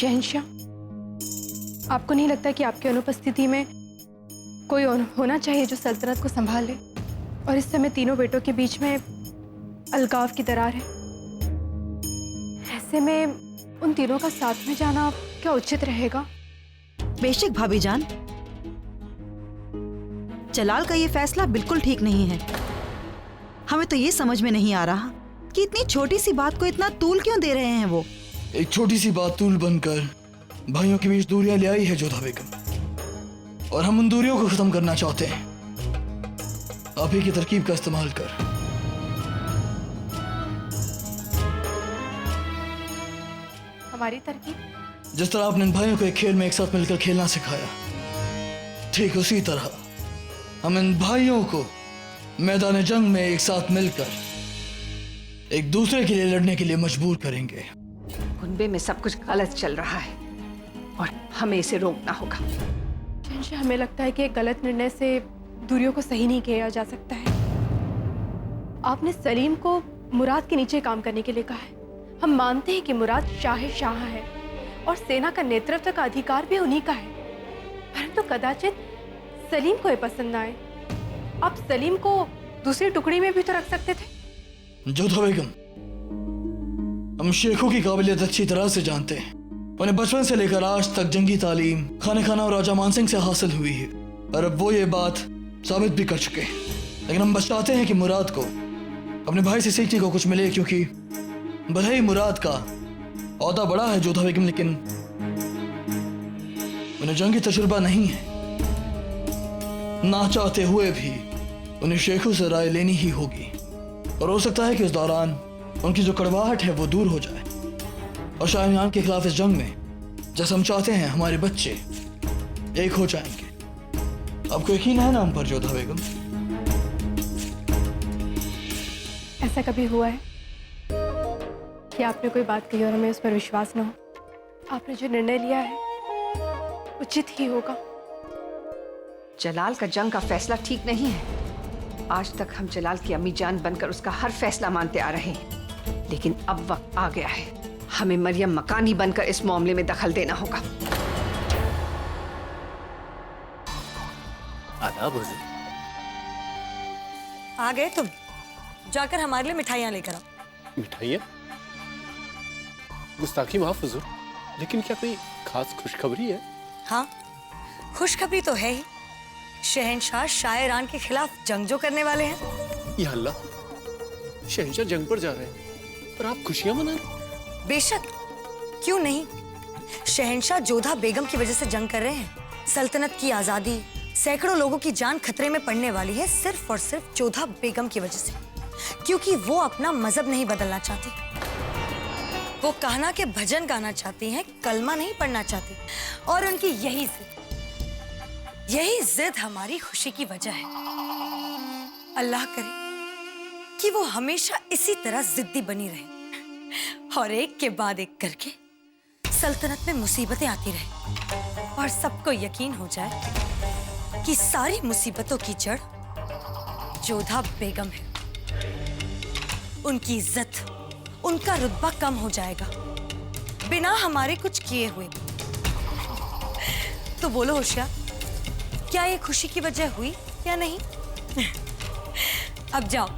शहंशाह, आपको नहीं लगता कि आपकी अनुपस्थिति में कोई होना चाहिए जो सल्तनत को संभाले? और इस समय तीनों बेटों के बीच में अलगाव की दरार है। ऐसे में उन तीनों का साथ में जाना क्या उचित रहेगा? बेशक भाभी जान, जलाल का ये फैसला बिल्कुल ठीक नहीं है। हमें तो ये समझ में नहीं आ रहा कि इतनी छोटी सी बात को इतना तूल क्यों दे रहे हैं वो। एक छोटी सी बात तूल बनकर भाइयों के बीच दूरियां ले आई है जोधा बेगम, और हम उन दूरियों को खत्म करना चाहते हैं। आप ही की तरकीब का इस्तेमाल कर। हमारी तरकीब? जिस तरह आपने इन भाइयों को एक खेल में एक साथ मिलकर खेलना सिखाया, ठीक उसी तरह हम इन भाइयों को मैदान जंग में एक साथ मिलकर एक दूसरे के लिए लड़ने के लिए मजबूर करेंगे। कुनबे में सब कुछ गलत चल रहा है और हमें इसे रोकना होगा। हमें लगता है कि एक गलत निर्णय से दूरियों को सही नहीं किया जा सकता है। आपने सलीम को मुराद के नीचे काम करने के लिए कहा है। हम मानते हैं कि मुराद शाह है और सेना का नेतृत्व का अधिकार भी उन्हीं का है, परंतु कदाचित सलीम को ये पसंद ना आए। आप सलीम को दूसरी टुकड़ी में भी तो रख सकते थे। जोधा बेगम, हम शेखों की काबिलियत अच्छी तरह से जानते हैं। उन्हें बचपन से लेकर आज तक जंगी तालीम खाने खाना और राजा मानसिंह से हासिल हुई है, और अब वो ये बात साबित भी कर चुके हैं। लेकिन हम बस चाहते हैं कि मुराद को अपने भाई से सीखने को कुछ मिले, क्योंकि भले ही मुराद का औहदा बड़ा है जोधा बेगम, लेकिन उन्हें जंगी तजुर्बा नहीं है। ना चाहते हुए भी उन्हें शेखों से राय लेनी ही होगी, और हो सकता है कि उस दौरान उनकी जो कड़वाहट है वो दूर हो जाए, और शाह ईरान के खिलाफ इस जंग में जैसा हम चाहते हैं हमारे बच्चे एक हो जाएंगे। आपको यकीन है ना हम पर जोधा बेगम? ऐसा कभी हुआ है कि आपने कोई बात कही और हमें उस पर विश्वास न हो? आपने जो निर्णय लिया है उचित ही होगा। जलाल का जंग का फैसला ठीक नहीं है। आज तक हम जलाल की अम्मी जान बनकर उसका हर फैसला मानते आ रहे हैं, लेकिन अब वक्त आ गया है। हमें मरियम मकानी बनकर इस मामले में दखल देना होगा। आदाब हुजूर। आ गए तुम? जाकर हमारे लिए मिठाइयाँ लेकर आओ। मिठाइयाँ? गुस्ताखी माफ हुजूर, लेकिन क्या कोई खास खुशखबरी है? हाँ, खुशखबरी तो है ही। शहंशाह शाह ईरान के खिलाफ जंग जो करने वाले हैं। या अल्लाह, शहंशाह जंग पर जा रहे हैं और आप खुशियां मना रहे? बेशक, क्यों नहीं। शहंशाह जोधा बेगम की वजह से जंग कर रहे हैं। सल्तनत की आजादी, सैकड़ों लोगों की जान खतरे में पड़ने वाली है सिर्फ और सिर्फ जोधा बेगम की वजह से, क्योंकि वो अपना मजहब नहीं बदलना चाहती। वो कहना के भजन गाना चाहती हैं, कलमा नहीं पढ़ना चाहती, और उनकी यही जिद हमारी खुशी की वजह है। अल्लाह करे कि वो हमेशा इसी तरह जिद्दी बनी रहे और एक के बाद एक करके सल्तनत में मुसीबतें आती रहे, और सबको यकीन हो जाए कि सारी मुसीबतों की जड़ जोधा बेगम है। उनकी इज्जत, उनका रुतबा कम हो जाएगा बिना हमारे कुछ किए हुए। तो बोलो होशियार, क्या ये खुशी की वजह हुई या नहीं? अब जाओ,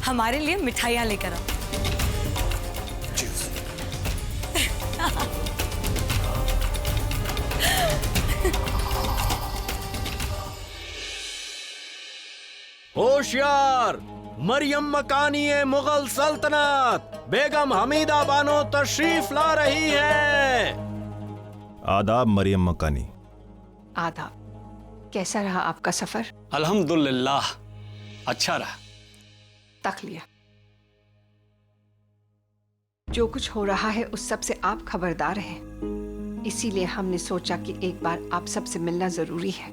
हमारे लिए मिठाइयाँ लेकर आओ। होशियार, मरियम मकानी मुगल सल्तनत बेगम हमीदा बानो तशरीफ ला रही है। आदाब मरियम मकानी। आदाब। कैसा रहा आपका सफर? अल्हम्दुलिल्लाह, अच्छा रहा। तक लिया। जो कुछ हो रहा है उस सब से आप खबरदार हैं, इसीलिए हमने सोचा कि एक बार आप सबसे मिलना जरूरी है।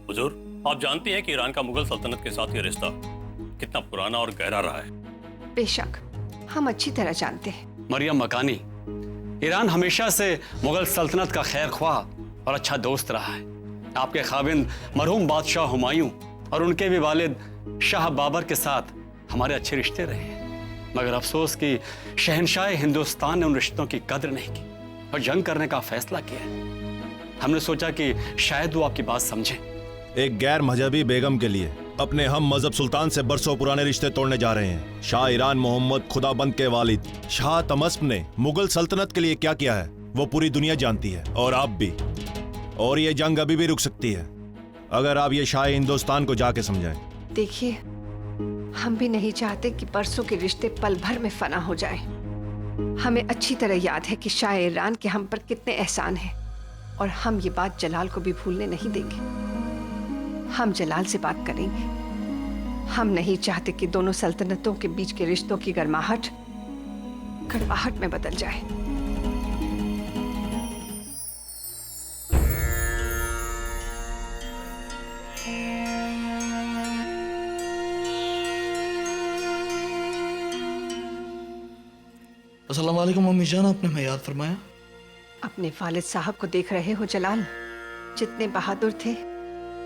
हुजूर, आप जानती हैं कि ईरान का मुगल सल्तनत के साथ ये रिश्ता कितना पुराना और गहरा रहा है। बेशक, हम अच्छी तरह जानते हैं। मरियम मकानी, ईरान हमेशा से मुगल सल्तनत का खैर ख्वाह और अच्छा दोस्त रहा है। आपके खाविंद मरहूम बादशाह हुमायूं और उनके भी वालिद शाह बाबर के साथ हमारे अच्छे रिश्ते रहे हैं, मगर अफसोस कि शहंशाह हिंदुस्तान ने उन रिश्तों की कद्र नहीं की और जंग करने का फैसला किया है। हमने सोचा कि शायद वो आपकी बात समझे। एक गैर मजहबी बेगम के लिए अपने हम मजहब सुल्तान से बरसों पुराने रिश्ते तोड़ने जा रहे हैं। शाह ईरान मोहम्मद खुदाबंद के वालिद शाह तमस्प ने मुगल सल्तनत के लिए क्या किया है वो पूरी दुनिया जानती है, और आप भी। और ये जंग अभी भी रुक सकती है अगर आप ये शाह हिंदुस्तान को जाके समझाएं। देखिए, हम भी नहीं चाहते कि परसों के रिश्ते पल भर में फना हो जाएं। हमें अच्छी तरह याद है कि शाह ईरान के हम पर कितने एहसान हैं, और हम ये बात जलाल को भी भूलने नहीं देंगे। हम जलाल से बात करेंगे। हम नहीं चाहते कि दोनों सल्तनतों के बीच के रिश्तों की गर्माहट कड़वाहट में बदल जाए। अस्सलाम वालेकुम मम्मी जान, आपने मैं याद फरमाया। अपने वालिद साहब को देख रहे हो जलाल? जितने बहादुर थे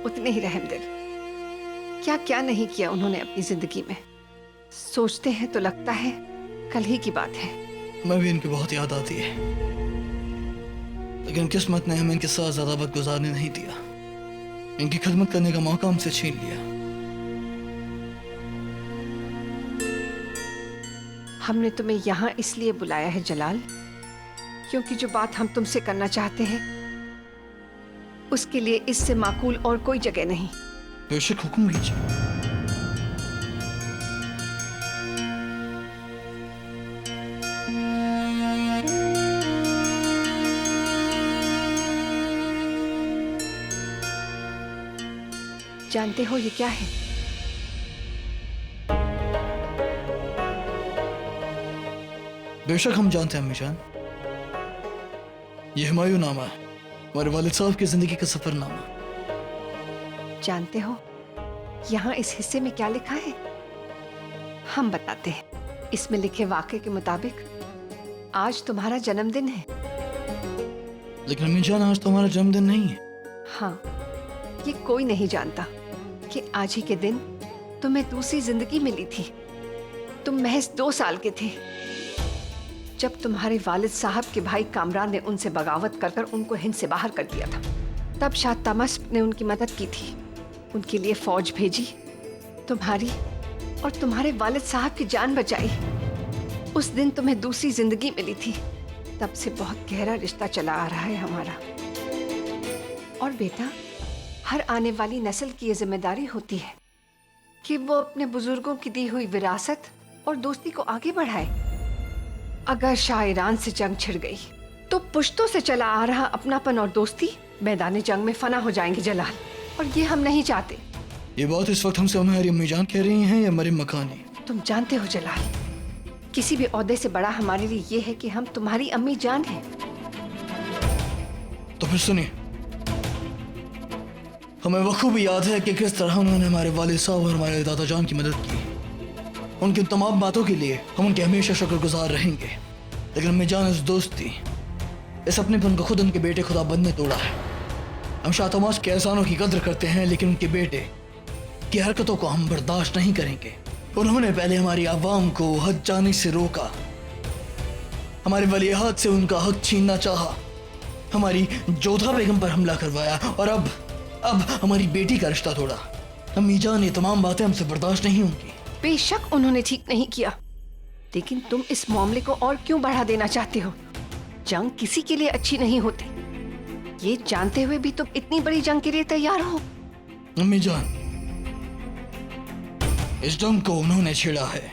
उतने ही रहमदिल। क्या क्या नहीं किया उन्होंने अपनी जिंदगी में। सोचते हैं तो लगता है कल ही की बात है। मैं भी इनकी बहुत याद आती है, लेकिन किस्मत ने हमें इनके साथ ज्यादा वक्त गुजारने नहीं दिया। इनकी खिदमत करने का मौका हमसे छीन लिया। हमने तुम्हें यहाँ इसलिए बुलाया है जलाल, क्योंकि जो बात हम तुमसे करना चाहते हैं उसके लिए इससे माकूल और कोई जगह नहीं। बेशक, हुक्म कीजिए। जानते हो ये क्या है? बेशक हम जानते हैं अम्मी जान। ये हुमायूं नामा है, हमारे वालिद साहब की जिंदगी का सफरनामा। जानते हो यहाँ इस हिस्से में क्या लिखा है? हम बताते हैं। इसमें लिखे वाक़े के मुताबिक आज तुम्हारा जन्मदिन है। लेकिन अम्मी जान, आज तो हमारा जन्मदिन नहीं है। हाँ, ये कोई नहीं जानता कि आज ही के दिन तुम्हें दूसरी जिंदगी मिली थी। तुम महज 2 साल के थे जब तुम्हारे वालिद साहब के भाई कामरान ने उनसे बगावत कर कर उनको हिंद से बाहर कर दिया था। तब शाह तमस्प ने उनकी मदद की थी, उनके लिए फौज भेजी, तुम्हारी और तुम्हारे वालिद साहब की जान बचाई। उस दिन तुम्हें दूसरी जिंदगी मिली थी। तब से बहुत गहरा रिश्ता चला आ रहा है हमारा। और बेटा, हर आने वाली नस्ल की ये जिम्मेदारी होती है कि वो अपने बुजुर्गों की दी हुई विरासत और दोस्ती को आगे बढ़ाए। अगर शाह ईरान से जंग छिड़ गई तो पुश्तों से चला आ रहा अपनापन और दोस्ती मैदान जंग में फना हो जाएंगे जलाल, और ये हम नहीं चाहते। ये बात इस वक्त हमसे हमारी अम्मी जान कह रही हैं या मरियम मकानी? तुम जानते हो जलाल, किसी भी ओहदे से बड़ा हमारे लिए ये है कि हम तुम्हारी अम्मी जान हैं। तो फिर सुनिए, हमें बखूबी याद है कि किस तरह उन्होंने हमारे वालिद साहब और हमारे दादा जान की मदद की। उनकी तमाम बातों के लिए हम उनके हमेशा शुक्रगुजार रहेंगे। लेकिन अम्मी जान, इस दोस्ती, इस अपनेपन को खुद उनके बेटे खुदाबंद ने तोड़ा है। हम शाह तमाश के एहसानों की कद्र करते हैं, लेकिन उनके बेटे की हरकतों को हम बर्दाश्त नहीं करेंगे। उन्होंने पहले हमारी आवाम को हज जाने से रोका, हमारे वलीअहद से उनका हक छीनना चाहा, हमारी जोधा बेगम पर हमला करवाया, और अब हमारी बेटी का रिश्ता तोड़ा। अम्मी जान, ये तमाम बातें हमसे बर्दाश्त नहीं होंगी। बेशक उन्होंने ठीक नहीं किया, लेकिन तुम इस मामले को और क्यों बढ़ा देना चाहते हो? जंग किसी के लिए अच्छी नहीं होती। ये जानते हुए भी तुम इतनी बड़ी जंग के लिए तैयार हो? अम्मी जान, इस जंग को उन्होंने छेड़ा है,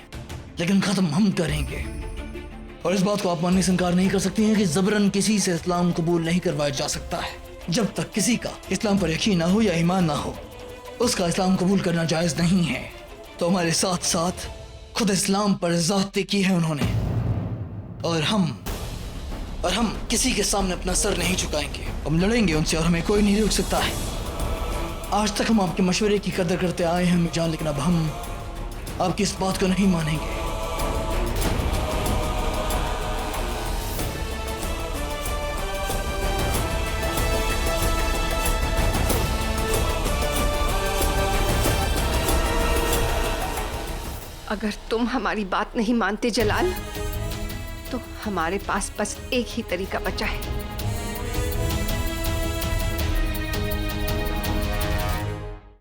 लेकिन खत्म हम करेंगे। और इस बात को आप मानने से इनकार नहीं कर सकती हैं कि जबरन किसी से इस्लाम कबूल नहीं करवाया जा सकता है। जब तक किसी का इस्लाम पर यकीन ना हो या ईमान ना हो, उसका इस्लाम कबूल करना जायज नहीं है। तो हमारे साथ साथ खुद इस्लाम पर ज़्यादती की है उन्होंने, और हम किसी के सामने अपना सर नहीं झुकाएंगे। हम लड़ेंगे उनसे, और हमें कोई नहीं रोक सकता है। आज तक हम आपके मशवरे की कदर करते आए हैं अम्मी जान, लेकिन अब हम आपकी इस बात को नहीं मानेंगे। अगर तुम हमारी बात नहीं मानते जलाल, तो हमारे पास बस एक ही तरीका बचा है,